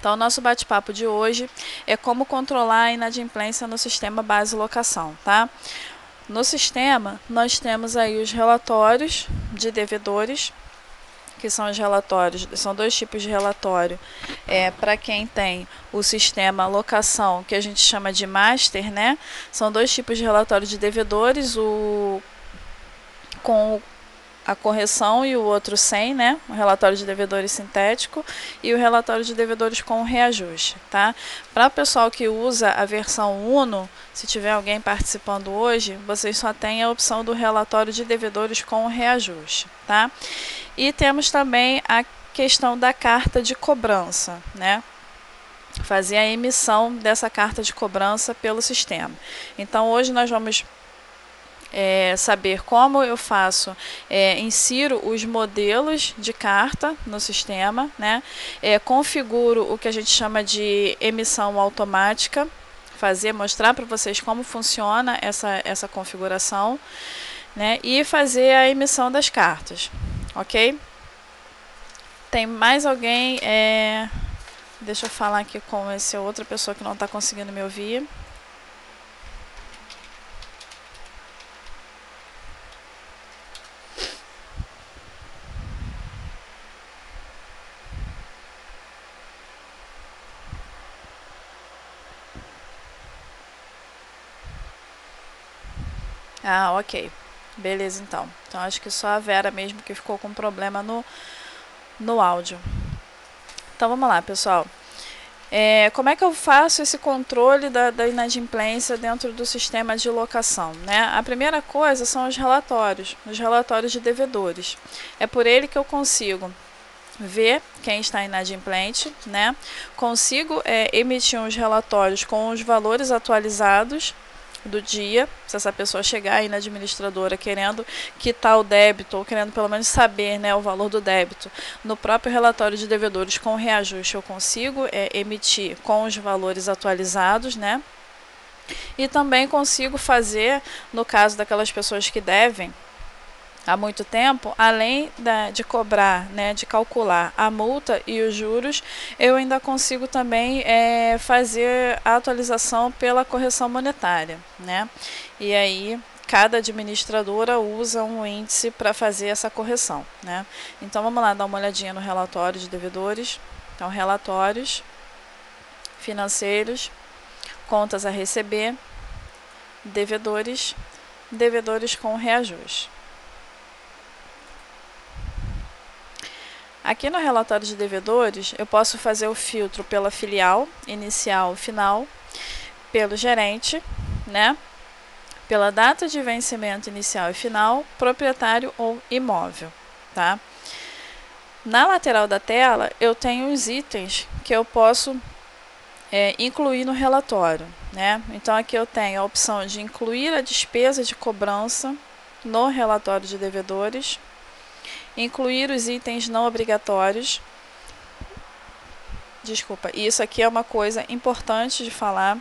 Então, o nosso bate-papo de hoje é como controlar a inadimplência no sistema base locação, tá? No sistema, nós temos aí os relatórios de devedores, que são os relatórios, são dois tipos de relatório. Para quem tem o sistema locação, que a gente chama de master, né? São dois tipos de relatório de devedores, o com a correção e o outro sem, né? O relatório de devedores sintético e o relatório de devedores com reajuste, tá? Para o pessoal que usa a versão Uno, se tiver alguém participando hoje, vocês só têm a opção do relatório de devedores com reajuste, tá? E temos também a questão da carta de cobrança, né? Fazer a emissão dessa carta de cobrança pelo sistema. Então, hoje nós vamos saber como eu faço, insiro os modelos de carta no sistema, né? Configuro o que a gente chama de emissão automática, mostrar para vocês como funciona essa configuração, né? E fazer a emissão das cartas, ok? Tem mais alguém? Deixa eu falar aqui com essa outra pessoa que não está conseguindo me ouvir. Ah, ok. Beleza, então. Então, acho que só a Vera mesmo que ficou com problema no áudio. Então, vamos lá, pessoal. Como é que eu faço esse controle da inadimplência dentro do sistema de locação, né? A primeira coisa são os relatórios de devedores. É por ele que eu consigo ver quem está inadimplente, né? Consigo emitir uns relatórios com os valores atualizados do dia, se essa pessoa chegar aí na administradora querendo quitar o débito ou querendo pelo menos saber, né, o valor do débito, no próprio relatório de devedores com reajuste eu consigo emitir com os valores atualizados, né? E também consigo fazer, no caso daquelas pessoas que devem há muito tempo, além de cobrar, né, de calcular a multa e os juros, eu ainda consigo também fazer a atualização pela correção monetária, né? E aí cada administradora usa um índice para fazer essa correção, né? Então vamos lá dar uma olhadinha no relatório de devedores. Então, relatórios financeiros, contas a receber, devedores com reajuste. Aqui no relatório de devedores, eu posso fazer o filtro pela filial, inicial, final, pelo gerente, né? Pela data de vencimento inicial e final, proprietário ou imóvel, tá? Na lateral da tela, eu tenho os itens que eu posso incluir no relatório, né? Então, aqui eu tenho a opção de incluir a despesa de cobrança no relatório de devedores, incluir os itens não obrigatórios. Desculpa, isso aqui é uma coisa importante de falar,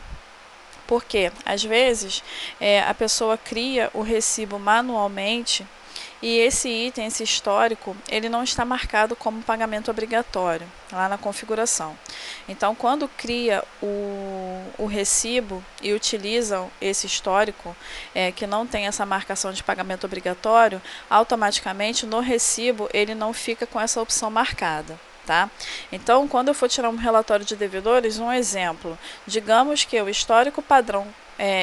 porque às vezes a pessoa cria o recibo manualmente e esse item, esse histórico, ele não está marcado como pagamento obrigatório lá na configuração. Então, quando cria o recibo e utiliza esse histórico que não tem essa marcação de pagamento obrigatório, automaticamente no recibo ele não fica com essa opção marcada. Tá? Então, quando eu for tirar um relatório de devedores, um exemplo, digamos que o histórico padrão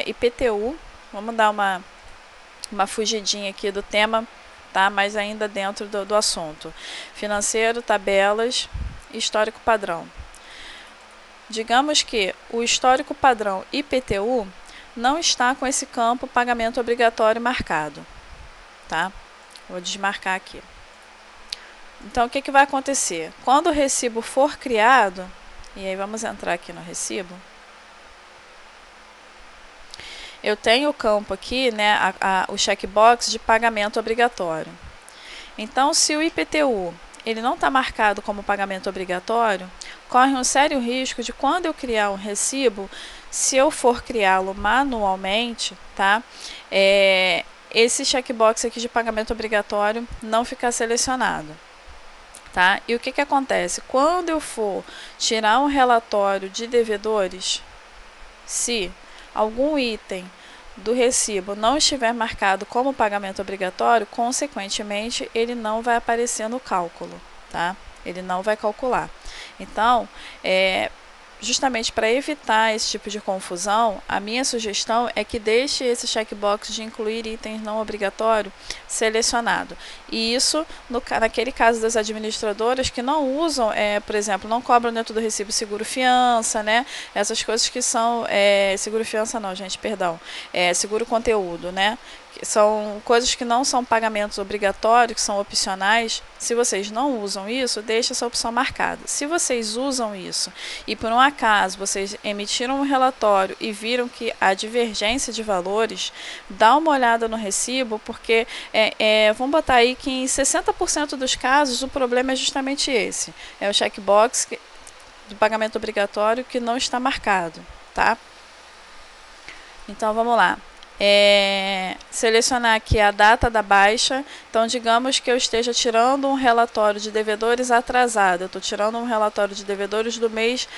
IPTU, vamos dar uma fugidinha aqui do tema, tá? Mas ainda dentro do assunto. Financeiro, tabelas, histórico padrão. Digamos que o histórico padrão IPTU não está com esse campo pagamento obrigatório marcado, tá? Vou desmarcar aqui. Então, o que vai acontecer? Quando o recibo for criado, e aí vamos entrar aqui no recibo, eu tenho o campo aqui, né, o checkbox de pagamento obrigatório. Então, se o IPTU ele não está marcado como pagamento obrigatório, corre um sério risco de quando eu criar um recibo, se eu for criá-lo manualmente, tá? Esse checkbox aqui de pagamento obrigatório não ficar selecionado. tá? E o que acontece? Quando eu for tirar um relatório de devedores, se algum item do recibo não estiver marcado como pagamento obrigatório, consequentemente, ele não vai aparecer no cálculo, tá? Ele não vai calcular. Então, justamente para evitar esse tipo de confusão, a minha sugestão é que deixe esse checkbox de incluir itens não obrigatórios selecionado. E isso naquele caso das administradoras que não usam, por exemplo, não cobram dentro do recibo seguro-fiança, né? Essas coisas que são seguro-fiança não, gente, perdão, seguro-conteúdo, né? São coisas que não são pagamentos obrigatórios, que são opcionais. Se vocês não usam isso, deixe essa opção marcada. Se vocês usam isso e por um acaso vocês emitiram um relatório e viram que há divergência de valores, dá uma olhada no recibo, porque vamos botar aí que em 60% dos casos o problema é justamente esse. É o checkbox do pagamento obrigatório que não está marcado, tá? Então vamos lá. Selecionar aqui a data da baixa. Então, digamos que eu esteja tirando um relatório de devedores atrasado. Eu estou tirando um relatório de devedores do mês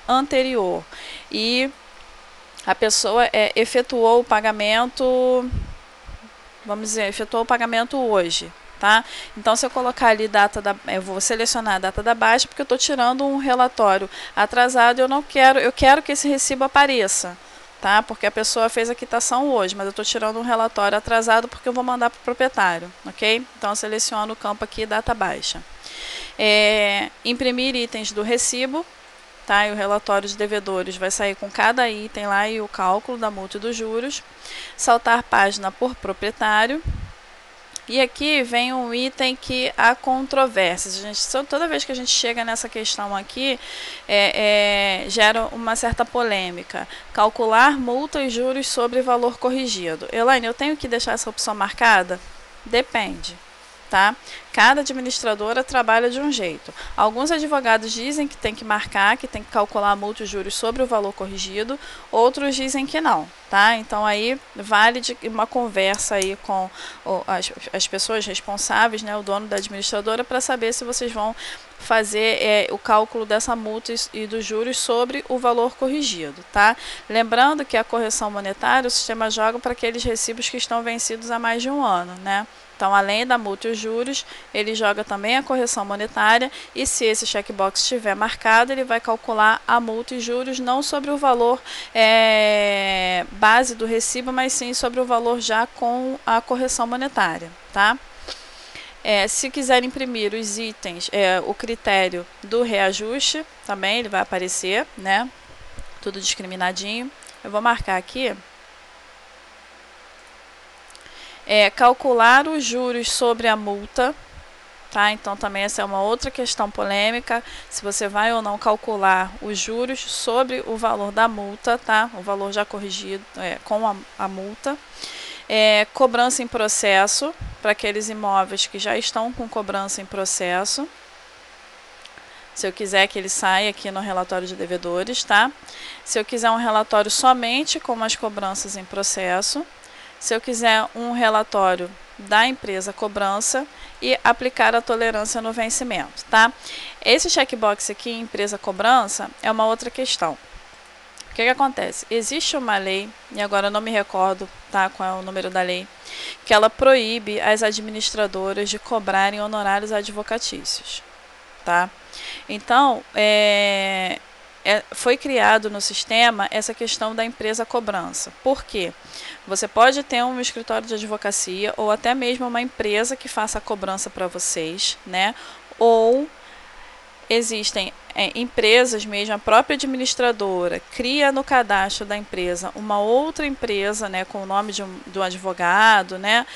anterior. E a pessoa efetuou o pagamento, vamos dizer, efetuou o pagamento hoje. Tá? Então, se eu colocar ali eu vou selecionar a data da baixa, porque eu estou tirando um relatório atrasado e eu quero que esse recibo apareça. Tá? Porque a pessoa fez a quitação hoje, mas eu estou tirando um relatório atrasado porque eu vou mandar para o proprietário, ok? Então, eu seleciono o campo aqui, data baixa. Imprimir itens do recibo, tá? E o relatório de devedores vai sair com cada item lá e o cálculo da multa e dos juros. Saltar página por proprietário. E aqui vem um item que há controvérsias. Toda vez que a gente chega nessa questão aqui, gera uma certa polêmica. Calcular multa e juros sobre valor corrigido. Elaine, eu tenho que deixar essa opção marcada? Depende. Tá? Cada administradora trabalha de um jeito. Alguns advogados dizem que tem que marcar, que tem que calcular a multa e juros sobre o valor corrigido, outros dizem que não, tá? Então aí vale uma conversa aí com as pessoas responsáveis, né, o dono da administradora, para saber se vocês vão fazer o cálculo dessa multa e dos juros sobre o valor corrigido, tá? Lembrando que a correção monetária, o sistema joga para aqueles recibos que estão vencidos há mais de um ano, né? Então, além da multa e os juros, ele joga também a correção monetária e se esse checkbox estiver marcado, ele vai calcular a multa e juros não sobre o valor base do recibo, mas sim sobre o valor já com a correção monetária, tá? Se quiser imprimir os itens, o critério do reajuste, também ele vai aparecer, né? Tudo discriminadinho. Eu vou marcar aqui. Calcular os juros sobre a multa, tá? Então também essa é uma outra questão polêmica, se você vai ou não calcular os juros sobre o valor da multa, tá? O valor já corrigido com a multa. Cobrança em processo, para aqueles imóveis que já estão com cobrança em processo. Se eu quiser que ele saia aqui no relatório de devedores, tá? Se eu quiser um relatório somente com as cobranças em processo. Se eu quiser um relatório da empresa cobrança e aplicar a tolerância no vencimento, tá? Esse checkbox aqui, empresa cobrança, é uma outra questão. O que acontece? Existe uma lei, e agora eu não me recordo, tá, qual é o número da lei, que ela proíbe as administradoras de cobrarem honorários advocatícios, tá? Então, foi criado no sistema essa questão da empresa cobrança. Por quê? Você pode ter um escritório de advocacia ou até mesmo uma empresa que faça a cobrança para vocês, né? Ou existem empresas mesmo, a própria administradora cria no cadastro da empresa uma outra empresa, né, com o nome de um advogado, né?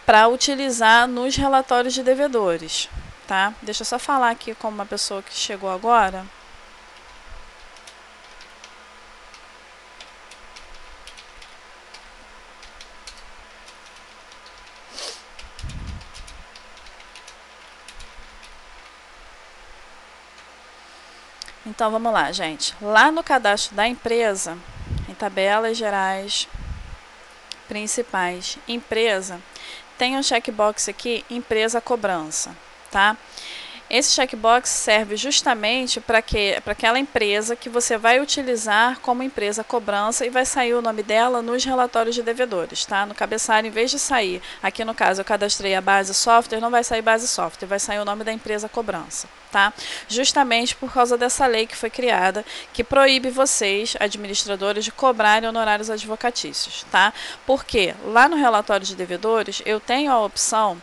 Para utilizar nos relatórios de devedores. Tá? Deixa eu só falar aqui com uma pessoa que chegou agora. Então, vamos lá, gente. Lá no cadastro da empresa, em tabelas gerais, principais, empresa, tem um checkbox aqui, empresa cobrança, tá? Esse checkbox serve justamente para aquela empresa que você vai utilizar como empresa cobrança e vai sair o nome dela nos relatórios de devedores, tá? No cabeçalho, em vez de sair, aqui no caso eu cadastrei a base software, não vai sair base software, vai sair o nome da empresa cobrança, tá? Justamente por causa dessa lei que foi criada, que proíbe vocês, administradores, de cobrarem honorários advocatícios, tá? Porque lá no relatório de devedores eu tenho a opção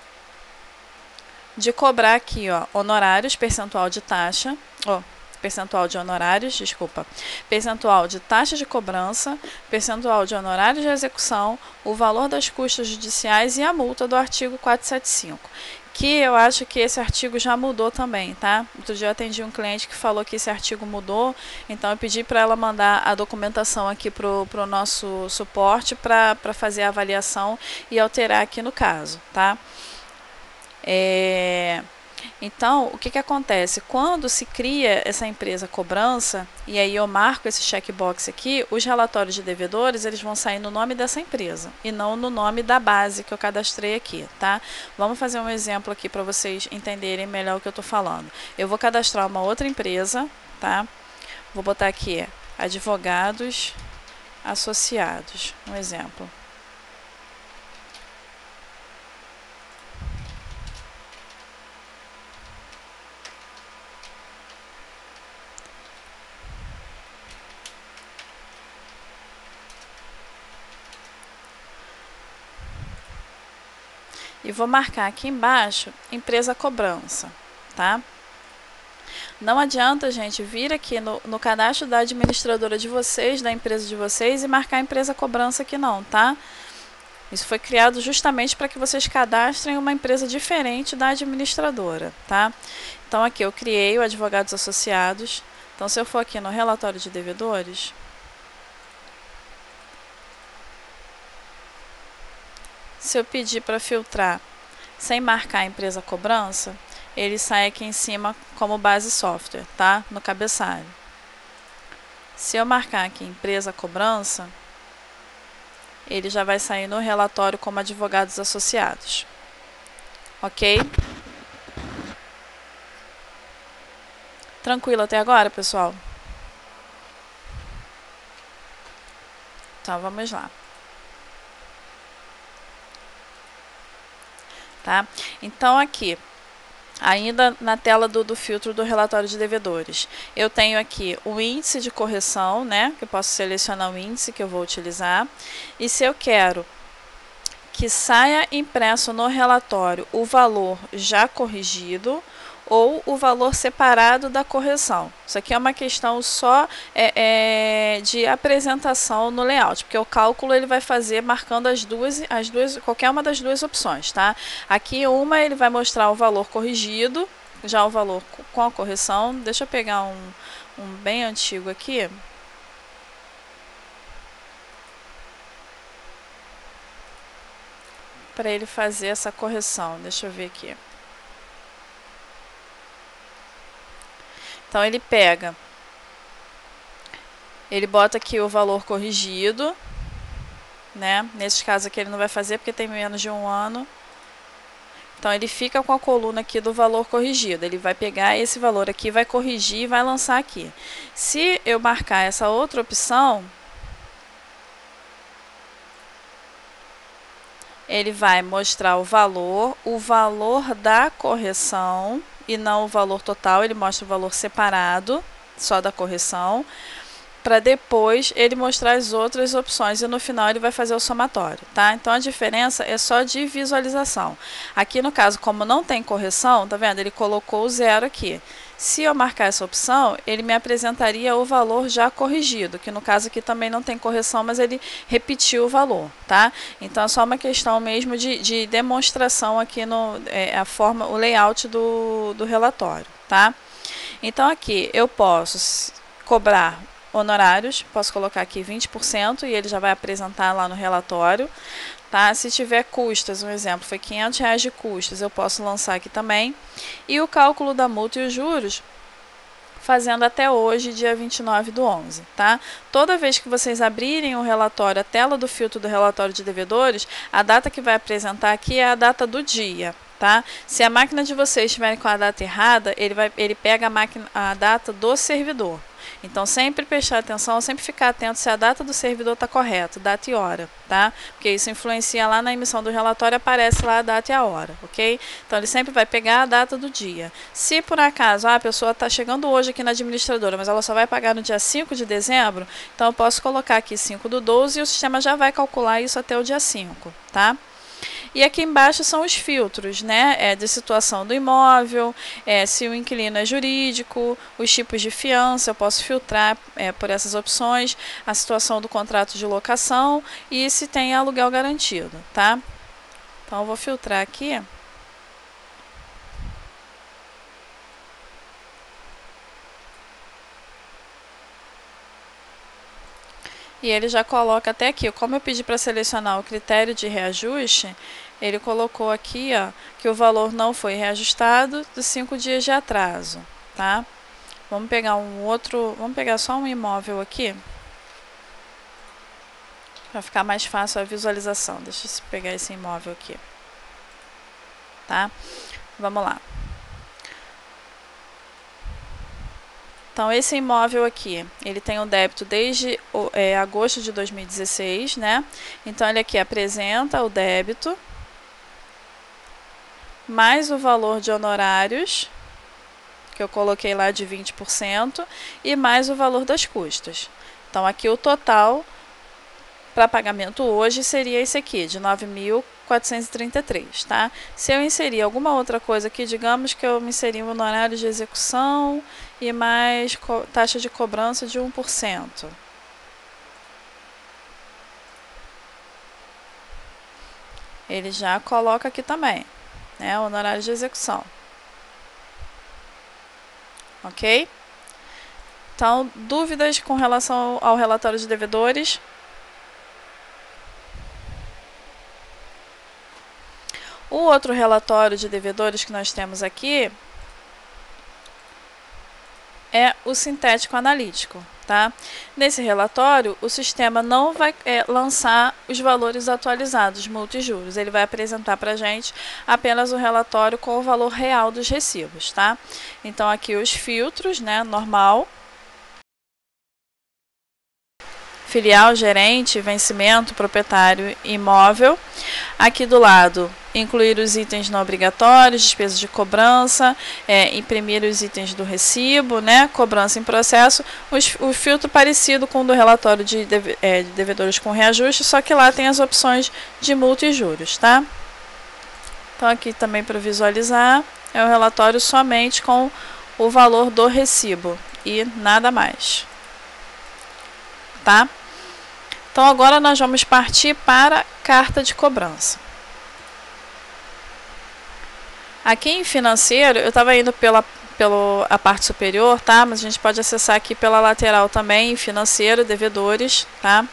de cobrar aqui, ó, honorários, percentual de taxa, ó, percentual de honorários, desculpa, percentual de taxa de cobrança, percentual de honorários de execução, o valor das custas judiciais e a multa do artigo 475. Que eu acho que esse artigo já mudou também, tá? Outro dia eu atendi um cliente que falou que esse artigo mudou, então eu pedi para ela mandar a documentação aqui pro nosso suporte para fazer a avaliação e alterar aqui no caso, tá? Então, o que acontece? Quando se cria essa empresa cobrança, e aí eu marco esse checkbox aqui, os relatórios de devedores, eles vão sair no nome dessa empresa, e não no nome da base que eu cadastrei aqui, tá? Vamos fazer um exemplo aqui para vocês entenderem melhor o que eu estou falando. Eu vou cadastrar uma outra empresa, tá? Vou botar aqui, advogados associados, um exemplo. E vou marcar aqui embaixo, empresa cobrança, tá? Não adianta, gente, vir aqui no cadastro da administradora de vocês, da empresa de vocês, e marcar empresa cobrança aqui não, tá? Isso foi criado justamente para que vocês cadastrem uma empresa diferente da administradora, tá? Então, aqui eu criei o advogados associados. Então, se eu for aqui no relatório de devedores, se eu pedir para filtrar sem marcar a empresa cobrança, ele sai aqui em cima como base software, tá? No cabeçalho. Se eu marcar aqui empresa cobrança, ele já vai sair no relatório como advogados associados. Ok? Tranquilo até agora, pessoal? Então, vamos lá. Tá? Então, aqui, ainda na tela do filtro do relatório de devedores, eu tenho aqui o índice de correção, né? Que eu posso selecionar o índice que eu vou utilizar. E se eu quero que saia impresso no relatório o valor já corrigido ou o valor separado da correção. Isso aqui é uma questão só de apresentação no layout, porque o cálculo ele vai fazer marcando as duas, qualquer uma das duas opções, tá? Aqui uma ele vai mostrar o valor corrigido, já o valor com a correção. Deixa eu pegar um bem antigo aqui. Para ele fazer essa correção. Deixa eu ver aqui. Então, ele pega, ele bota aqui o valor corrigido, né? Nesse caso aqui ele não vai fazer porque tem menos de um ano. Então, ele fica com a coluna aqui do valor corrigido. Ele vai pegar esse valor aqui, vai corrigir e vai lançar aqui. Se eu marcar essa outra opção, ele vai mostrar o valor da correção, e não o valor total, ele mostra o valor separado, só da correção, para depois ele mostrar as outras opções e no final ele vai fazer o somatório, tá? Então a diferença é só de visualização. Aqui no caso, como não tem correção, tá vendo? Ele colocou o zero aqui. Se eu marcar essa opção, ele me apresentaria o valor já corrigido, que no caso aqui também não tem correção, mas ele repetiu o valor, tá? Então é só uma questão mesmo de demonstração aqui o layout do relatório, tá? Então aqui eu posso cobrar honorários, posso colocar aqui 20% e ele já vai apresentar lá no relatório, tá? Se tiver custas, um exemplo, foi R$500 de custas, eu posso lançar aqui também. E o cálculo da multa e os juros fazendo até hoje, dia 29/11, tá? Toda vez que vocês abrirem o relatório, a tela do filtro do relatório de devedores, a data que vai apresentar aqui é a data do dia, tá? Se a máquina de vocês estiver com a data errada, ele pega a data do servidor. Então, sempre prestar atenção, sempre ficar atento se a data do servidor está correta, data e hora, tá? Porque isso influencia lá na emissão do relatório, aparece lá a data e a hora, ok? Então, ele sempre vai pegar a data do dia. Se por acaso a pessoa está chegando hoje aqui na administradora, mas ela só vai pagar no dia 5 de dezembro, então eu posso colocar aqui 5/12 e o sistema já vai calcular isso até o dia 5, tá? E aqui embaixo são os filtros, né, de situação do imóvel, se o inquilino é jurídico, os tipos de fiança, eu posso filtrar por essas opções, a situação do contrato de locação e se tem aluguel garantido, tá? Então, eu vou filtrar aqui. E ele já coloca até aqui, como eu pedi para selecionar o critério de reajuste, ele colocou aqui, ó, que o valor não foi reajustado dos 5 dias de atraso, tá? Vamos pegar vamos pegar só um imóvel aqui, para ficar mais fácil a visualização. Deixa eu pegar esse imóvel aqui, tá? Vamos lá. Então, esse imóvel aqui, ele tem um débito desde agosto de 2016, né? Então, ele aqui apresenta o débito, mais o valor de honorários, que eu coloquei lá de 20%, e mais o valor das custas. Então, aqui o total para pagamento hoje seria esse aqui, de 9.433, tá? Se eu inserir alguma outra coisa aqui, digamos que eu me inseri um honorário de execução e mais taxa de cobrança de 1%. Ele já coloca aqui também, né, o honorário de execução. Ok? Então, dúvidas com relação ao relatório de devedores? O outro relatório de devedores que nós temos aqui é o sintético analítico, tá? Nesse relatório, o sistema não vai lançar os valores atualizados, multa e juros. Ele vai apresentar para a gente apenas o relatório com o valor real dos recibos, tá? Então, aqui os filtros, né? Normal, filial, gerente, vencimento, proprietário, imóvel. Aqui do lado, incluir os itens não obrigatórios, despesas de cobrança, imprimir os itens do recibo, né, cobrança em processo, o filtro parecido com o do relatório de devedores com reajuste, só que lá tem as opções de multa e juros, tá? Então, aqui também para visualizar, é o relatório somente com o valor do recibo e nada mais, tá? Então, agora nós vamos partir para a carta de cobrança. Aqui em financeiro, eu estava indo pela parte superior, tá? Mas a gente pode acessar aqui pela lateral também, em financeiro, devedores, tá?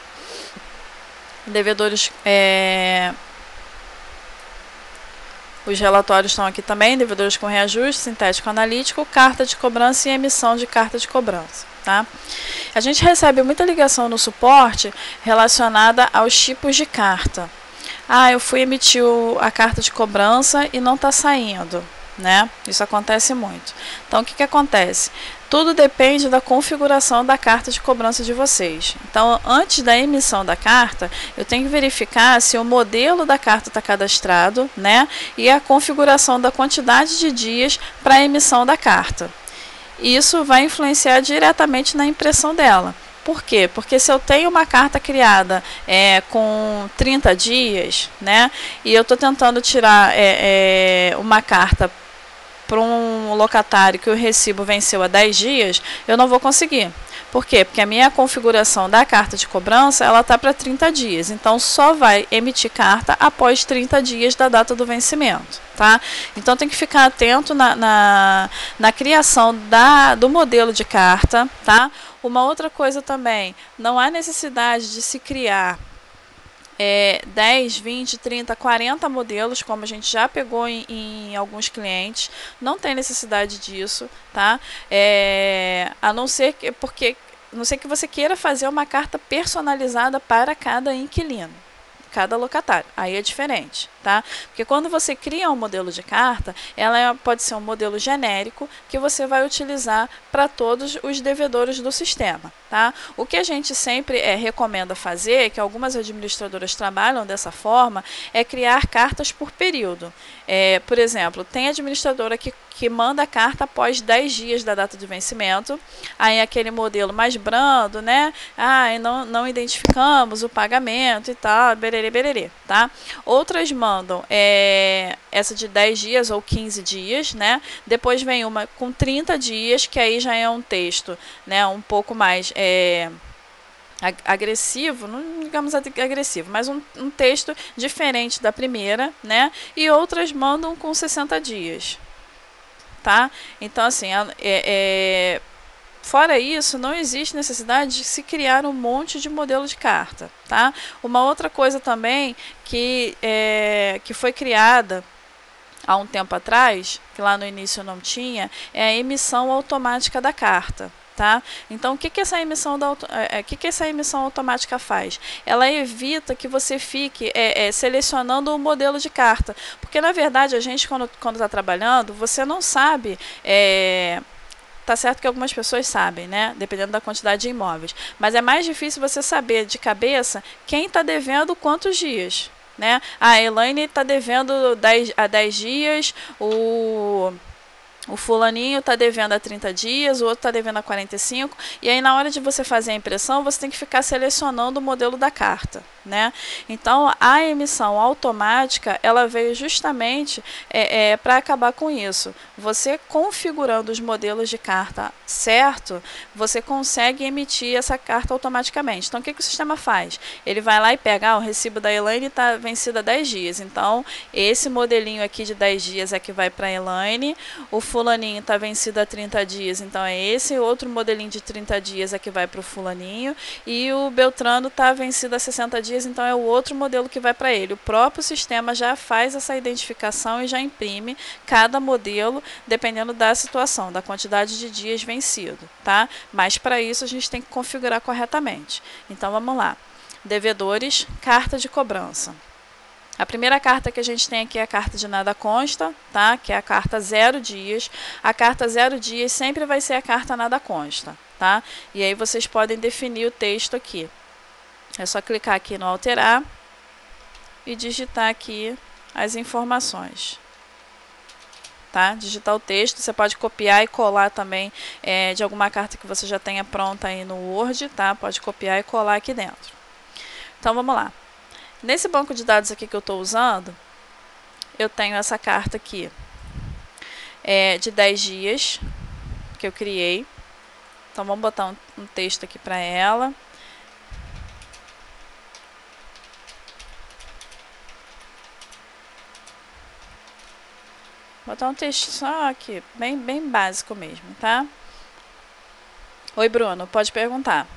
Devedores, os relatórios estão aqui também, devedores com reajuste, sintético analítico, carta de cobrança e emissão de carta de cobrança, tá? A gente recebe muita ligação no suporte relacionada aos tipos de carta. Ah, eu fui emitir a carta de cobrança e não está saindo, né? Isso acontece muito. Então, o que acontece? Tudo depende da configuração da carta de cobrança de vocês. Então, antes da emissão da carta, eu tenho que verificar se o modelo da carta está cadastrado, né? E a configuração da quantidade de dias para a emissão da carta. Isso vai influenciar diretamente na impressão dela. Por quê? Porque se eu tenho uma carta criada com 30 dias, né, e eu estou tentando tirar uma carta para um locatário que o recibo venceu há 10 dias, eu não vou conseguir. Por quê? Porque a minha configuração da carta de cobrança, ela está para 30 dias. Então, só vai emitir carta após 30 dias da data do vencimento, tá? Então, tem que ficar atento na criação do modelo de carta, tá? Uma outra coisa também, não há necessidade de se criar 10, 20, 30, 40 modelos, como a gente já pegou em alguns clientes. Não tem necessidade disso, tá? A não ser que, a não ser que você queira fazer uma carta personalizada para cada inquilino, cada locatário. Aí é diferente, tá? Porque quando você cria um modelo de carta, ela pode ser um modelo genérico que você vai utilizar para todos os devedores do sistema, tá? O que a gente sempre recomenda fazer, que algumas administradoras trabalham dessa forma, é criar cartas por período. Por exemplo, tem administradora que manda a carta após 10 dias da data de vencimento, aí aquele modelo mais brando, né? Não identificamos o pagamento e tal, bererê, bererê, tá? Outras mandam essa de 10 dias ou 15 dias, né? Depois vem uma com 30 dias, que aí já é um texto, né, um pouco mais agressivo, não digamos agressivo, mas um texto diferente da primeira, né? E outras mandam com 60 dias, tá? Então, assim, fora isso, não existe necessidade de se criar um monte de modelo de carta, tá? Uma outra coisa também que foi criada há um tempo atrás, que lá no início não tinha, é a emissão automática da carta. Tá? Então, o que essa emissão automática faz? Ela evita que você fique selecionando o modelo de carta, porque na verdade a gente quando está trabalhando, você não sabe. Tá certo que algumas pessoas sabem, né? Dependendo da quantidade de imóveis, mas é mais difícil você saber de cabeça quem está devendo quantos dias, né? A Elaine está devendo 10 dias, o fulaninho está devendo a 30 dias, o outro está devendo a 45, e aí na hora de você fazer a impressão, você tem que ficar selecionando o modelo da carta, né? Então, a emissão automática, ela veio justamente para acabar com isso. Você configurando os modelos de carta certo, você consegue emitir essa carta automaticamente. Então, o que o sistema faz? Ele vai lá e pega, o recibo da Elaine está vencido há 10 dias, então, esse modelinho aqui de 10 dias é que vai para a Elaine, o fulaninho está vencido há 30 dias, então é esse outro modelinho de 30 dias é que vai para o fulaninho, e o Beltrano está vencido há 60 dias, então é o outro modelo que vai para ele. O próprio sistema já faz essa identificação e já imprime cada modelo, dependendo da situação, da quantidade de dias vencido, tá? Mas para isso a gente tem que configurar corretamente. Então vamos lá. Devedores, carta de cobrança. A primeira carta que a gente tem aqui é a carta de nada consta, tá? Que é a carta 0 dias. A carta 0 dias sempre vai ser a carta nada consta, tá? E aí vocês podem definir o texto aqui. É só clicar aqui no alterar e digitar aqui as informações, tá? Digitar o texto, você pode copiar e colar também de alguma carta que você já tenha pronta aí no Word, tá? Pode copiar e colar aqui dentro. Então vamos lá. Nesse banco de dados aqui que eu estou usando, eu tenho essa carta aqui de 10 dias que eu criei. Então vamos botar um texto aqui para ela. Vou botar um texto só aqui, bem básico mesmo, tá? Oi, Bruno, pode perguntar.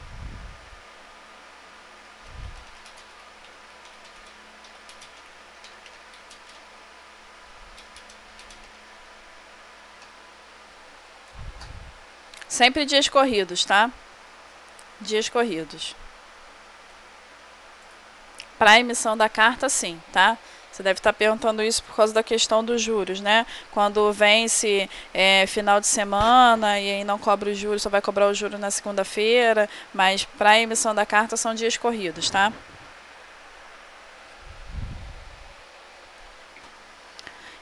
Sempre dias corridos, tá? Dias corridos. Para a emissão da carta, sim, tá? Você deve estar perguntando isso por causa da questão dos juros, né? Quando vence final de semana e aí não cobra os juros, só vai cobrar o juro na segunda-feira, mas para a emissão da carta são dias corridos, tá?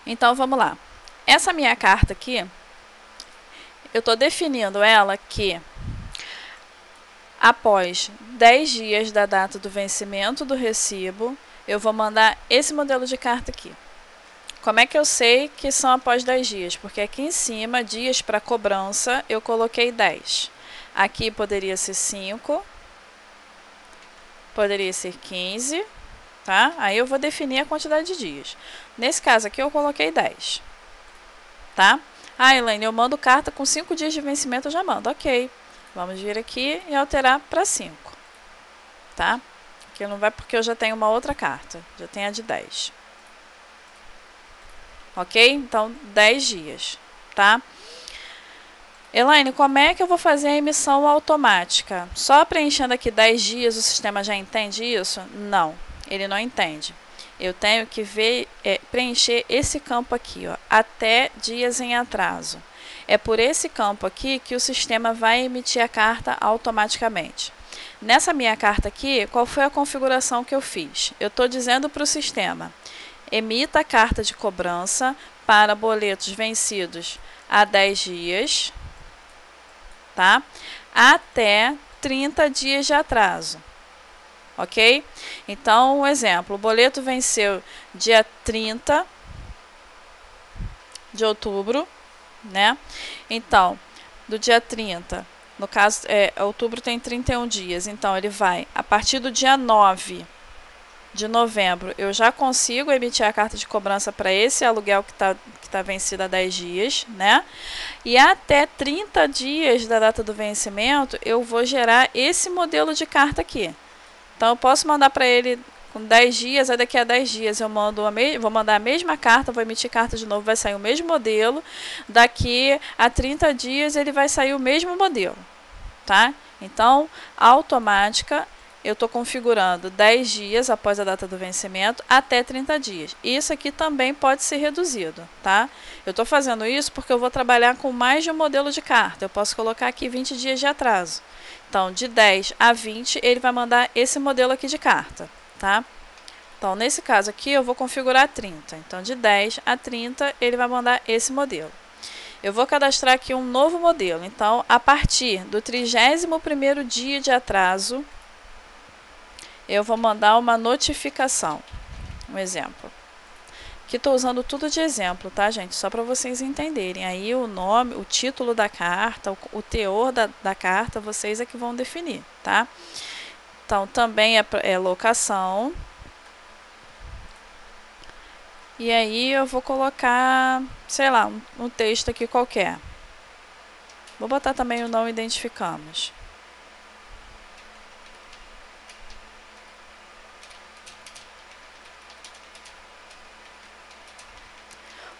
Então, vamos lá. Essa minha carta aqui, eu estou definindo ela que após 10 dias da data do vencimento do recibo, eu vou mandar esse modelo de carta aqui. Como é que eu sei que são após 10 dias? Porque aqui em cima, dias para cobrança, eu coloquei 10. Aqui poderia ser 5, poderia ser 15, tá? Aí eu vou definir a quantidade de dias. Nesse caso aqui, eu coloquei 10, tá? Elaine, eu mando carta com 5 dias de vencimento, eu já mando. Ok, vamos vir aqui e alterar para 5, tá? Que não vai porque eu já tenho uma outra carta. Já tenho a de 10. Ok? Então, 10 dias, tá? Elaine, como é que eu vou fazer a emissão automática? Só preenchendo aqui 10 dias o sistema já entende isso? Não, ele não entende. Eu tenho que preencher esse campo aqui, ó, até dias em atraso. É por esse campo aqui que o sistema vai emitir a carta automaticamente. Nessa minha carta aqui, qual foi a configuração que eu fiz? Eu estou dizendo para o sistema, emita a carta de cobrança para boletos vencidos há 10 dias, tá? Até 30 dias de atraso. Ok? Então, um exemplo, o boleto venceu dia 30 de outubro, né? Então, do dia 30, no caso, outubro tem 31 dias, então ele vai, a partir do dia 9 de novembro, eu já consigo emitir a carta de cobrança para esse aluguel que tá vencido há 10 dias, né? E até 30 dias da data do vencimento, eu vou gerar esse modelo de carta aqui. Então, eu posso mandar para ele com 10 dias, aí daqui a 10 dias eu vou mandar a mesma carta, vou emitir carta de novo, vai sair o mesmo modelo. Daqui a 30 dias ele vai sair o mesmo modelo, tá? Então, automática, eu estou configurando 10 dias após a data do vencimento até 30 dias. Isso aqui também pode ser reduzido, tá? Eu estou fazendo isso porque eu vou trabalhar com mais de um modelo de carta. Eu posso colocar aqui 20 dias de atraso. Então, de 10 a 20, ele vai mandar esse modelo aqui de carta, tá? Então, nesse caso aqui, eu vou configurar 30. Então, de 10 a 30, ele vai mandar esse modelo. Eu vou cadastrar aqui um novo modelo. Então, a partir do 31º dia de atraso, eu vou mandar uma notificação. Um exemplo. Aqui estou usando tudo de exemplo, tá, gente? Só para vocês entenderem. Aí o nome, o título da carta, o teor da carta, vocês é que vão definir, tá? Então, também é locação. E aí eu vou colocar, sei lá, um texto aqui qualquer. Vou botar também o não identificamos.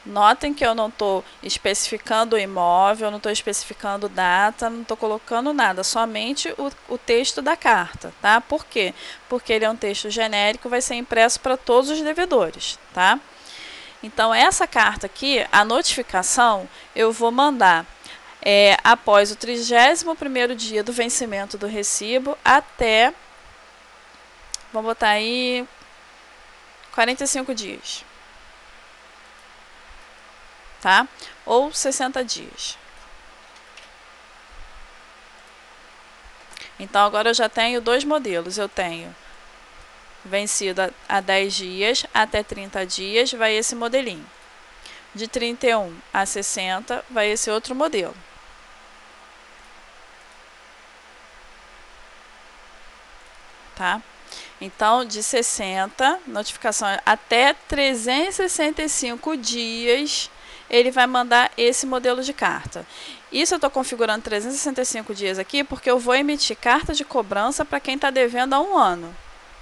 Notem que eu não estou especificando o imóvel, não estou especificando data, não estou colocando nada, somente o texto da carta, tá? Por quê? Porque ele é um texto genérico, vai ser impresso para todos os devedores, tá? Então, essa carta aqui, a notificação, eu vou mandar após o 31º dia do vencimento do recibo até, vamos botar aí, 45 dias. Tá? Ou 60 dias. Então, agora eu já tenho dois modelos. Eu tenho vencido a 10 dias, até 30 dias, vai esse modelinho. De 31 a 60, vai esse outro modelo. Tá? Então, de 60, notificação até 365 dias, ele vai mandar esse modelo de carta. Isso eu estou configurando 365 dias aqui, porque eu vou emitir carta de cobrança para quem está devendo há 1 ano.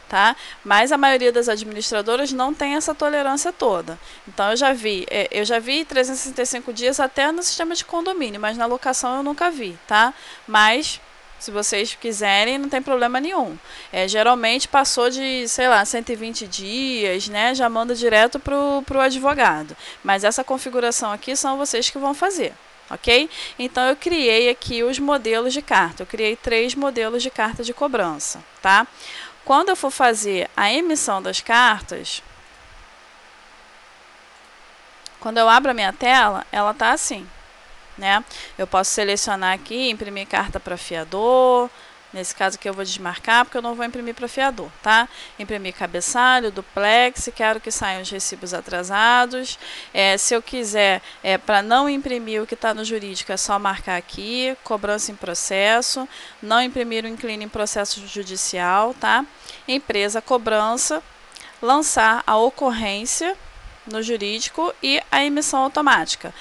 Tá? Mas a maioria das administradoras não tem essa tolerância toda. Então, eu já vi 365 dias até no sistema de condomínio, mas na locação eu nunca vi, tá? Mas, se vocês quiserem, não tem problema nenhum. Geralmente, passou de, sei lá, 120 dias, né? Já manda direto para o advogado. Mas essa configuração aqui são vocês que vão fazer. Ok? Então, eu criei aqui os modelos de carta. Eu criei 3 modelos de carta de cobrança, tá? Quando eu for fazer a emissão das cartas, quando eu abro a minha tela, ela está assim, né? Eu posso selecionar aqui, imprimir carta para fiador. Nesse caso aqui eu vou desmarcar, porque eu não vou imprimir para fiador, tá? Imprimir cabeçalho, duplex, quero que saiam os recibos atrasados. Se eu quiser, para não imprimir o que está no jurídico, é só marcar aqui, cobrança em processo, não imprimir o inclino em processo judicial, tá? Empresa cobrança, lançar a ocorrência no jurídico e a emissão automática.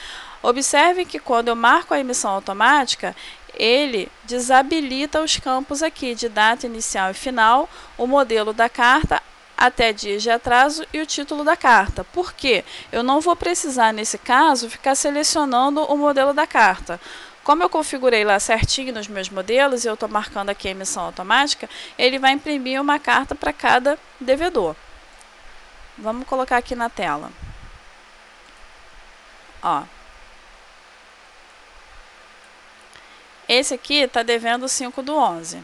Observe que quando eu marco a emissão automática, ele desabilita os campos aqui de data inicial e final, o modelo da carta, até dias de atraso e o título da carta. Por quê? Eu não vou precisar, nesse caso, ficar selecionando o modelo da carta. Como eu configurei lá certinho nos meus modelos, e eu estou marcando aqui a emissão automática, ele vai imprimir uma carta para cada devedor. Vamos colocar aqui na tela. Ó. Esse aqui está devendo 5/11.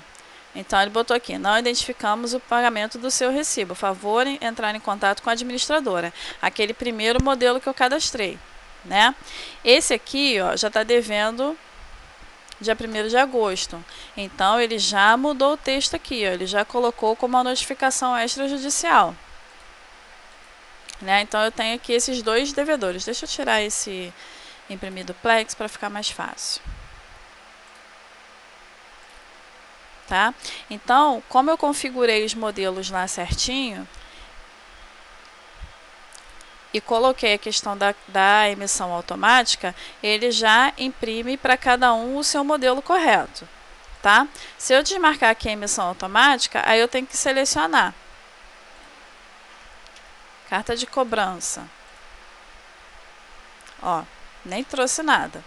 Então, ele botou aqui, não identificamos o pagamento do seu recibo. Favor entrar em contato com a administradora. Aquele primeiro modelo que eu cadastrei, né? Esse aqui, ó, já está devendo dia 1º de agosto. Então, ele já mudou o texto aqui, ó, ele já colocou como uma notificação extrajudicial. Né? Então, eu tenho aqui esses dois devedores. Deixa eu tirar esse imprimir duplex para ficar mais fácil. Tá? Então, como eu configurei os modelos lá certinho e coloquei a questão da emissão automática, ele já imprime para cada um o seu modelo correto. Tá? Se eu desmarcar aqui a emissão automática, aí eu tenho que selecionar. Carta de cobrança. Ó, nem trouxe nada.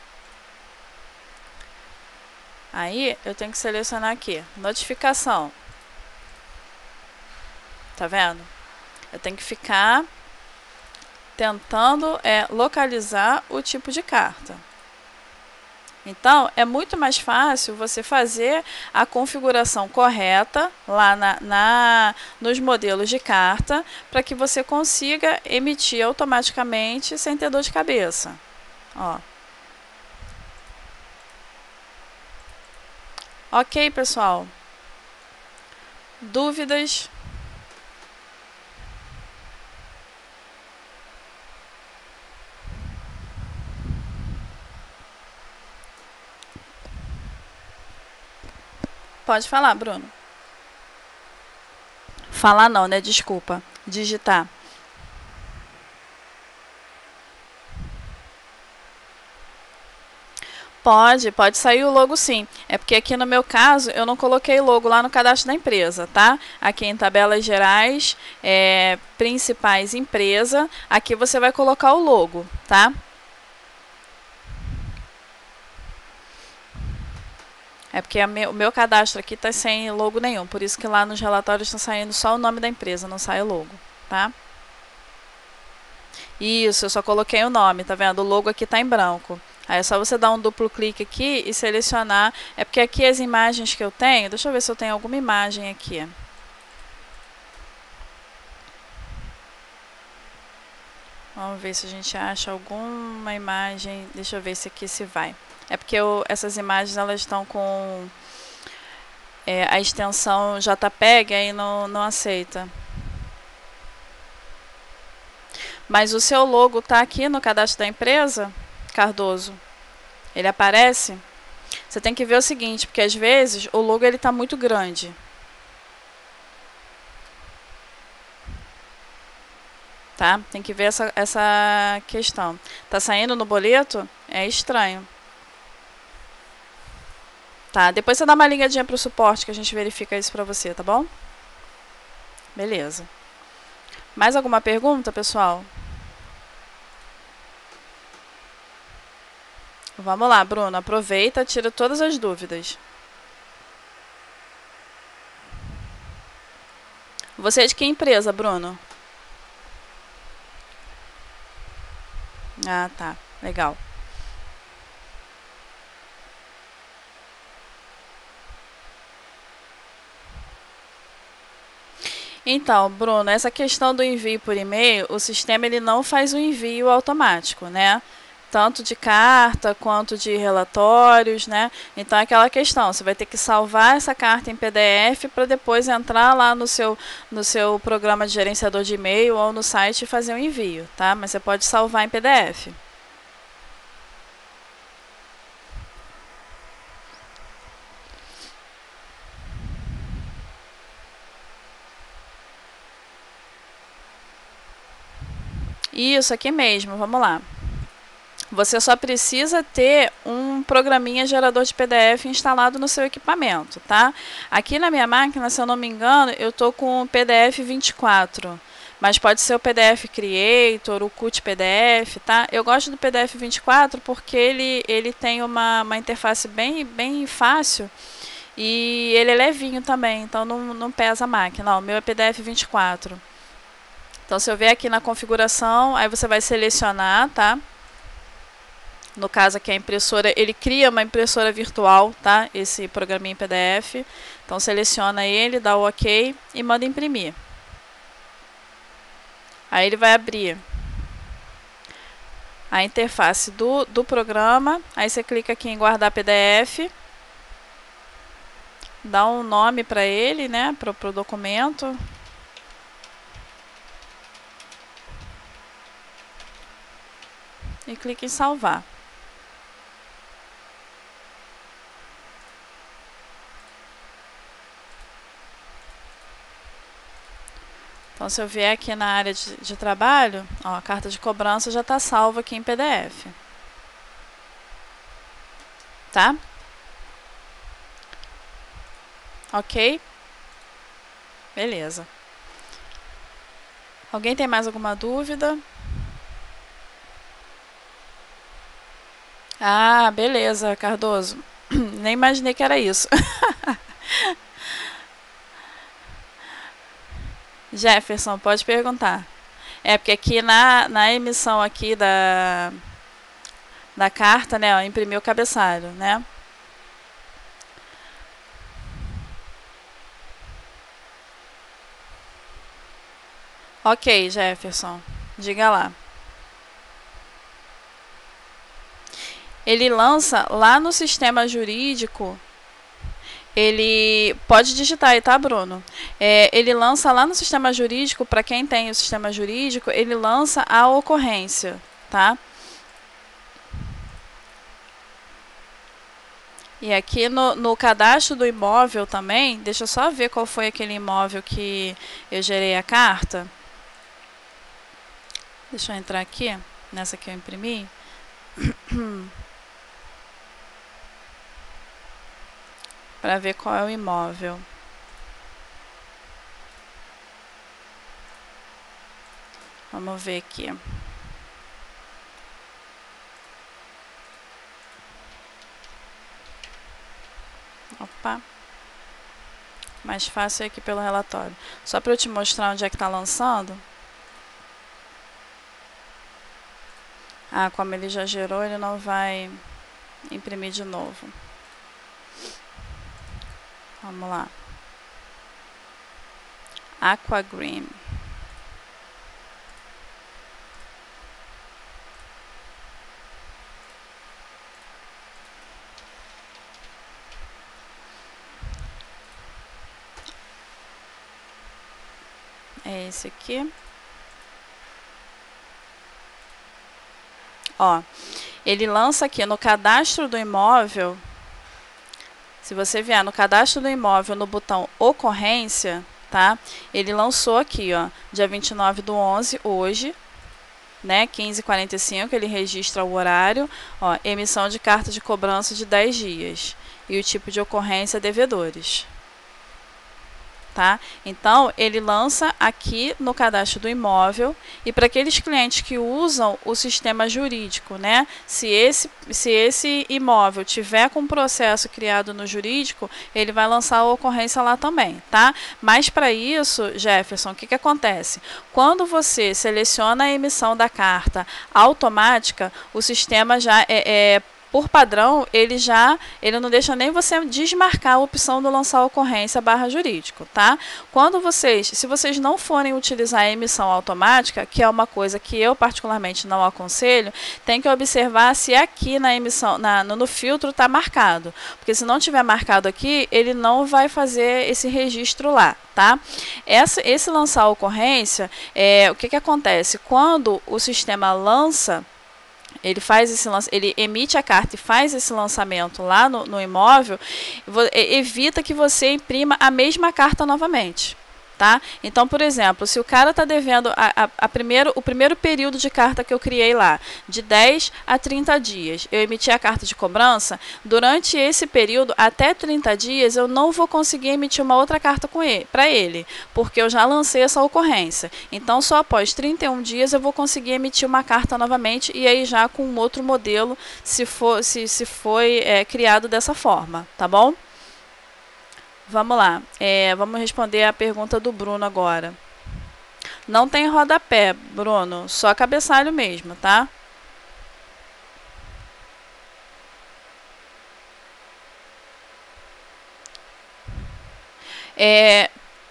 Aí, eu tenho que selecionar aqui, notificação. Tá vendo? Eu tenho que ficar tentando localizar o tipo de carta. Então, é muito mais fácil você fazer a configuração correta lá nos modelos de carta, para que você consiga emitir automaticamente sem ter dor de cabeça. Ó. Ok, pessoal? Dúvidas? Pode falar, Bruno. Falar não, né? Desculpa. Digitar. Pode sair o logo sim. É porque aqui no meu caso, eu não coloquei logo lá no cadastro da empresa, tá? Aqui em tabelas gerais, principais empresa, aqui você vai colocar o logo, tá? É porque o meu cadastro aqui está sem logo nenhum, por isso que lá nos relatórios está saindo só o nome da empresa, não sai o logo, tá? Isso, eu só coloquei o nome, tá vendo? O logo aqui está em branco. Aí é só você dar um duplo clique aqui e selecionar. É porque aqui as imagens que eu tenho, deixa eu ver se eu tenho alguma imagem aqui. Vamos ver se a gente acha alguma imagem. Deixa eu ver se aqui se vai. É porque essas imagens elas estão com a extensão JPEG, aí não aceita. Mas o seu logo está aqui no cadastro da empresa, Cardoso. Ele aparece. Você tem que ver o seguinte, porque às vezes o logo ele está muito grande. Tá? Tem que ver essa questão. Tá saindo no boleto? É estranho. Tá? Depois você dá uma ligadinha para o suporte que a gente verifica isso para você, tá bom? Beleza. Mais alguma pergunta, pessoal? Vamos lá, Bruno. Aproveita, tira todas as dúvidas. Você é de que empresa, Bruno? Ah, tá. Legal. Então, Bruno, essa questão do envio por e-mail, o sistema ele não faz o envio automático, né? Tanto de carta quanto de relatórios, né? Então é aquela questão, você vai ter que salvar essa carta em PDF para depois entrar lá no seu programa de gerenciador de e-mail ou no site e fazer o envio, tá? Mas você pode salvar em PDF. Isso, aqui mesmo, vamos lá. Você só precisa ter um programinha gerador de PDF instalado no seu equipamento, tá? Aqui na minha máquina, se eu não me engano, eu tô com o PDF 24. Mas pode ser o PDF Creator, o Qt PDF, tá? Eu gosto do PDF 24 porque ele tem uma interface bem fácil e ele é levinho também, então não pesa a máquina. Ó, o meu é PDF 24. Então, se eu vier aqui na configuração, aí você vai selecionar, tá? No caso aqui a impressora, ele cria uma impressora virtual, tá? Esse programinha em PDF. Então, seleciona ele, dá o OK e manda imprimir. Aí ele vai abrir a interface do programa. Aí você clica aqui em guardar PDF. Dá um nome para ele, né? Para o documento. E clica em salvar. Então, se eu vier aqui na área de trabalho, ó, a carta de cobrança já está salva aqui em PDF. Tá? Ok? Beleza. Alguém tem mais alguma dúvida? Ah, beleza, Cardoso. Nem imaginei que era isso. Jefferson, pode perguntar. É porque aqui na emissão aqui da carta, né, ó, imprimiu o cabeçalho, né? Ok, Jefferson, diga lá. Ele lança lá no sistema jurídico. Ele pode digitar aí, tá, Bruno? Ele lança lá no sistema jurídico, para quem tem o sistema jurídico, ele lança a ocorrência, tá? E aqui no cadastro do imóvel também, deixa eu só ver qual foi aquele imóvel que eu gerei a carta. Deixa eu entrar aqui, nessa que eu imprimi. Para ver qual é o imóvel. Vamos ver aqui. Opa. Mais fácil aqui pelo relatório. Só para eu te mostrar onde é que está lançando. Ah, como ele já gerou, ele não vai imprimir de novo. Vamos lá. Aquagreen. É esse aqui. Ó, ele lança aqui no cadastro do imóvel. Se você vier no cadastro do imóvel, no botão ocorrência, tá? Ele lançou aqui, ó, dia 29/11, hoje, né, 15h45, ele registra o horário, ó, emissão de carta de cobrança de 10 dias. E o tipo de ocorrência, devedores. Tá? Então, ele lança aqui no cadastro do imóvel e para aqueles clientes que usam o sistema jurídico, né? Se esse imóvel tiver com um processo criado no jurídico, ele vai lançar a ocorrência lá também, tá? Mas para isso, Jefferson, o que acontece? Quando você seleciona a emissão da carta automática, o sistema já por padrão, ele não deixa nem você desmarcar a opção do lançar ocorrência /jurídico, tá? Se vocês não forem utilizar a emissão automática, que é uma coisa que eu particularmente não aconselho, tem que observar se aqui na emissão, no filtro está marcado, porque se não tiver marcado aqui, ele não vai fazer esse registro lá, tá? Esse lançar ocorrência, o que acontece? Quando o sistema lança, ele emite a carta e faz esse lançamento lá no imóvel, evita que você imprima a mesma carta novamente, Tá? Então, por exemplo, se o cara está devendo o primeiro período de carta que eu criei lá, de 10 a 30 dias, eu emiti a carta de cobrança, durante esse período, até 30 dias, eu não vou conseguir emitir uma outra carta para ele, porque eu já lancei essa ocorrência. Então, só após 31 dias eu vou conseguir emitir uma carta novamente, e aí já com um outro modelo, se foi criado dessa forma, tá bom? Vamos lá, vamos responder a pergunta do Bruno agora. Não tem rodapé, Bruno, só cabeçalho mesmo, tá?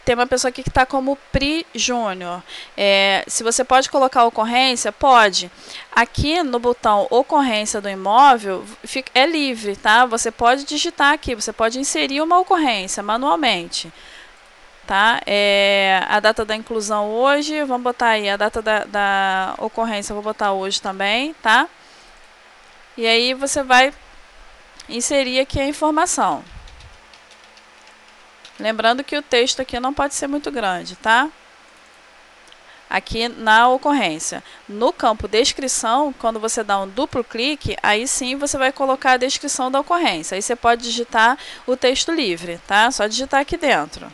Tem uma pessoa aqui que está como Pri Júnior. Se você pode colocar ocorrência, pode. Aqui no botão ocorrência do imóvel é livre, tá? Você pode digitar aqui, você pode inserir uma ocorrência manualmente. Tá? A data da inclusão hoje, vamos botar aí a data da ocorrência, vou botar hoje também, tá? E aí você vai inserir aqui a informação. Lembrando que o texto aqui não pode ser muito grande, tá? Aqui na ocorrência. No campo descrição, quando você dá um duplo clique, aí sim você vai colocar a descrição da ocorrência. Aí você pode digitar o texto livre, tá? Só digitar aqui dentro.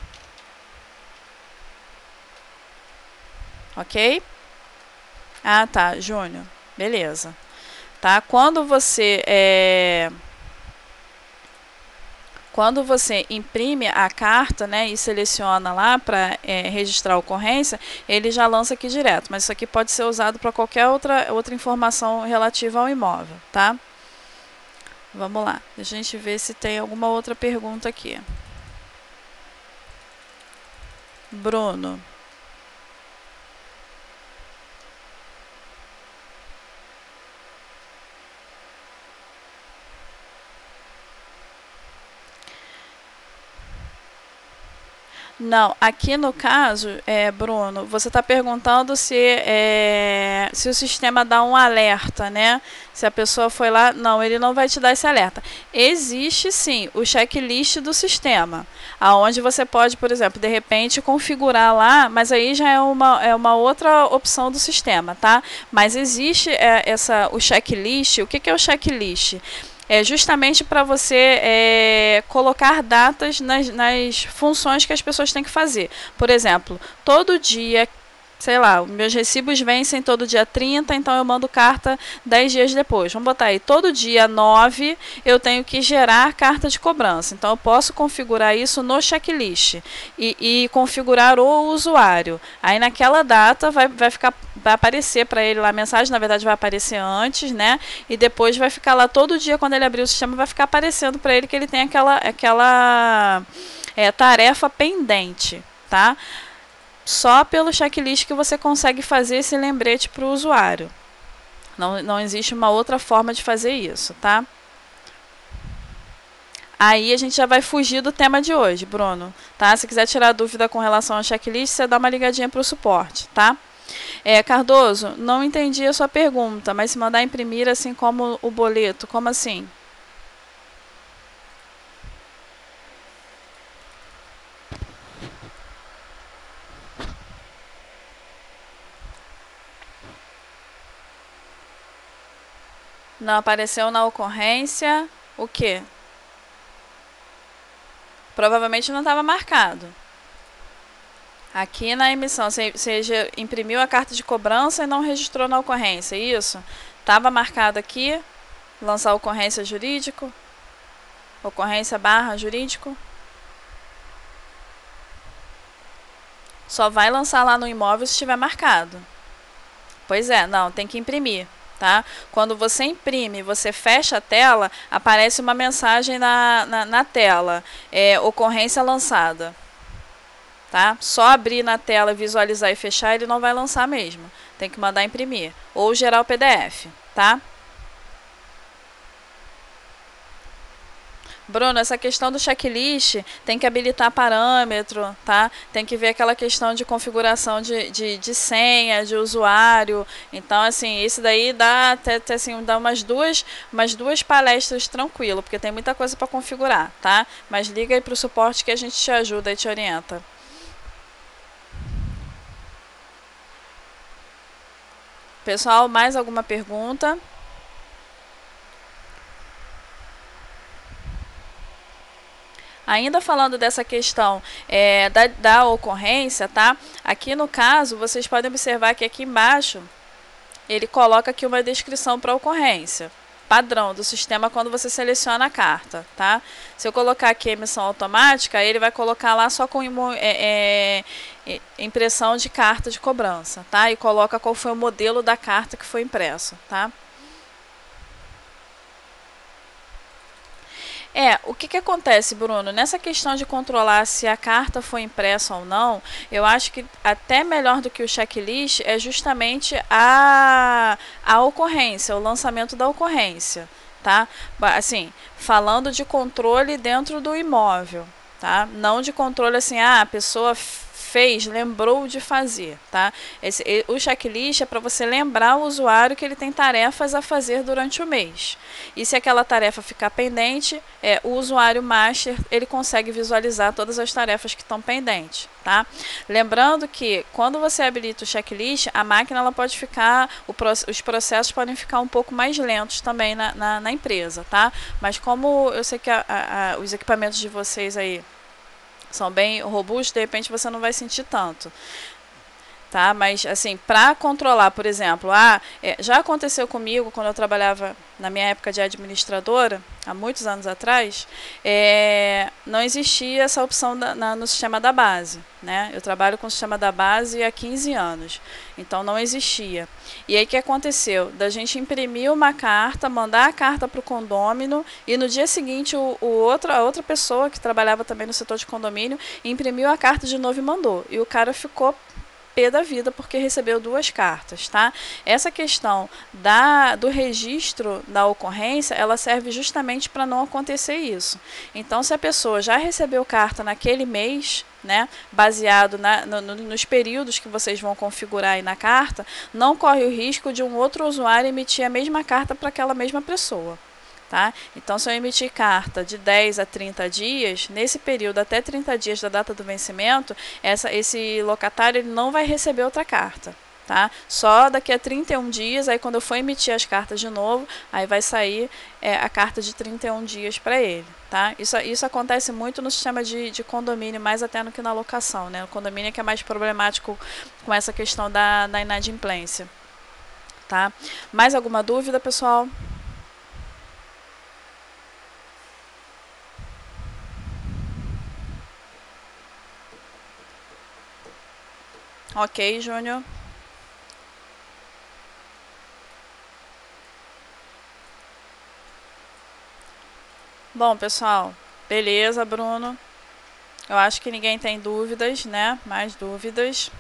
Ok? Ah, tá, Júnior. Beleza. Tá? Quando você imprime a carta, né, e seleciona lá para registrar a ocorrência, ele já lança aqui direto. Mas isso aqui pode ser usado para qualquer outra informação relativa ao imóvel, tá? Vamos lá. Deixa a gente ver se tem alguma outra pergunta aqui. Bruno. Não, aqui no caso, Bruno, você está perguntando se o sistema dá um alerta, né? Se a pessoa foi lá, não, ele não vai te dar esse alerta. Existe sim o checklist do sistema, aonde você pode, por exemplo, de repente configurar lá, mas aí já é uma outra opção do sistema, tá? Mas existe o checklist. O que é o checklist? É justamente para você colocar datas nas funções que as pessoas têm que fazer. Por exemplo, todo dia, sei lá, meus recibos vencem todo dia 30, então eu mando carta 10 dias depois. Vamos botar aí, todo dia 9 eu tenho que gerar carta de cobrança. Então eu posso configurar isso no checklist e configurar o usuário. Aí naquela data vai aparecer para ele lá a mensagem, na verdade vai aparecer antes, né? E depois vai ficar lá todo dia, quando ele abrir o sistema, vai ficar aparecendo para ele que ele tem aquela tarefa pendente, tá? Só pelo checklist que você consegue fazer esse lembrete para o usuário. Não existe uma outra forma de fazer isso, tá? Aí a gente já vai fugir do tema de hoje, Bruno. Tá? Se quiser tirar dúvida com relação ao checklist, você dá uma ligadinha para o suporte, tá? Cardoso, não entendi a sua pergunta, mas se mandar imprimir assim como o boleto, como assim? Não apareceu na ocorrência o quê? Provavelmente não estava marcado. Aqui na emissão, você imprimiu a carta de cobrança e não registrou na ocorrência, isso? Estava marcado aqui, lançar ocorrência jurídico, ocorrência / jurídico. Só vai lançar lá no imóvel se estiver marcado. Pois é, não, tem que imprimir. Tá? Quando você imprime, você fecha a tela, aparece uma mensagem na tela, ocorrência lançada. Tá? Só abrir na tela, visualizar e fechar, ele não vai lançar mesmo. Tem que mandar imprimir ou gerar o PDF, tá? Bruno, essa questão do checklist tem que habilitar parâmetro, tá? Tem que ver aquela questão de configuração de senha, de usuário. Então, assim, isso daí dá até assim, dá umas duas palestras tranquilo, porque tem muita coisa para configurar, tá? Mas liga aí para o suporte que a gente te ajuda e te orienta. Pessoal, mais alguma pergunta? Ainda falando dessa questão da ocorrência, tá? Aqui no caso, vocês podem observar que aqui embaixo ele coloca aqui uma descrição para a ocorrência padrão do sistema quando você seleciona a carta, tá? Se eu colocar aqui emissão automática, ele vai colocar lá só com impressão de carta de cobrança, tá? E coloca qual foi o modelo da carta que foi impresso, tá? O que acontece, Bruno? Nessa questão de controlar se a carta foi impressa ou não, eu acho que até melhor do que o checklist é justamente a ocorrência, o lançamento da ocorrência, tá? Assim, falando de controle dentro do imóvel, tá? Não de controle assim, a pessoa fez, lembrou de fazer, tá? O checklist é para você lembrar o usuário que ele tem tarefas a fazer durante o mês. E se aquela tarefa ficar pendente, o usuário master ele consegue visualizar todas as tarefas que estão pendentes, tá? Lembrando que quando você habilita o checklist, a máquina ela pode ficar, os processos podem ficar um pouco mais lentos também na empresa, tá? Mas como eu sei que os equipamentos de vocês aí são bem robustos, de repente você não vai sentir tanto, tá? Mas assim, para controlar, por exemplo, já aconteceu comigo quando eu trabalhava na minha época de administradora, há muitos anos atrás, não existia essa opção no sistema da base, né? Eu trabalho com o sistema da base há 15 anos, então não existia. E aí o que aconteceu? Da gente imprimir uma carta, mandar a carta para o condômino e no dia seguinte a outra pessoa que trabalhava também no setor de condomínio imprimiu a carta de novo e mandou. E o cara ficou pé da vida porque recebeu 2 cartas, tá? Essa questão do registro da ocorrência, ela serve justamente para não acontecer isso. Então, se a pessoa já recebeu carta naquele mês, né, baseado nos períodos que vocês vão configurar aí na carta, não corre o risco de um outro usuário emitir a mesma carta para aquela mesma pessoa. Tá? Então, se eu emitir carta de 10 a 30 dias, nesse período até 30 dias da data do vencimento, esse locatário ele não vai receber outra carta. Tá? Só daqui a 31 dias, aí quando eu for emitir as cartas de novo, aí vai sair a carta de 31 dias para ele. Tá? Isso acontece muito no sistema de condomínio, mais até do que na locação. Né? O condomínio é que é mais problemático com essa questão da inadimplência. Tá? Mais alguma dúvida, pessoal? Ok, Júnior. Bom, pessoal, beleza, Bruno. Eu acho que ninguém tem dúvidas, né? Mais dúvidas.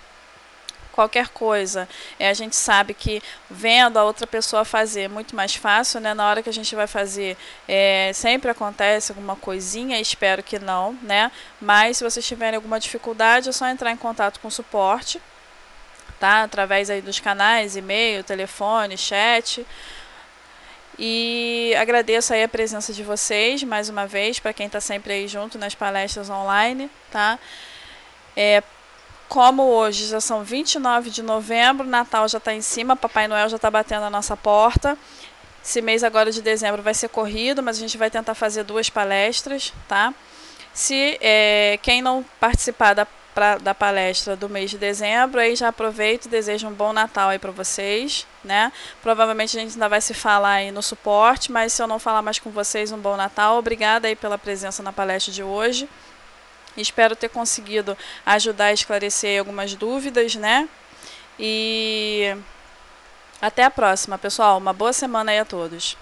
Qualquer coisa, a gente sabe que vendo a outra pessoa fazer é muito mais fácil, né? Na hora que a gente vai fazer, sempre acontece alguma coisinha, espero que não, né? Mas se vocês tiverem alguma dificuldade, é só entrar em contato com o suporte, tá? Através aí dos canais, e-mail, telefone, chat. E agradeço aí a presença de vocês, mais uma vez, para quem está sempre aí junto nas palestras online, tá? Como hoje já são 29 de novembro, Natal já está em cima, Papai Noel já está batendo a nossa porta. Esse mês agora de dezembro vai ser corrido, mas a gente vai tentar fazer 2 palestras, tá? Se quem não participar da palestra do mês de dezembro, aí já aproveito e desejo um bom Natal aí para vocês, né? Provavelmente a gente ainda vai se falar aí no suporte, mas se eu não falar mais com vocês, um bom Natal. Obrigada aí pela presença na palestra de hoje. Espero ter conseguido ajudar a esclarecer algumas dúvidas, né? E até a próxima, pessoal. Uma boa semana aí a todos.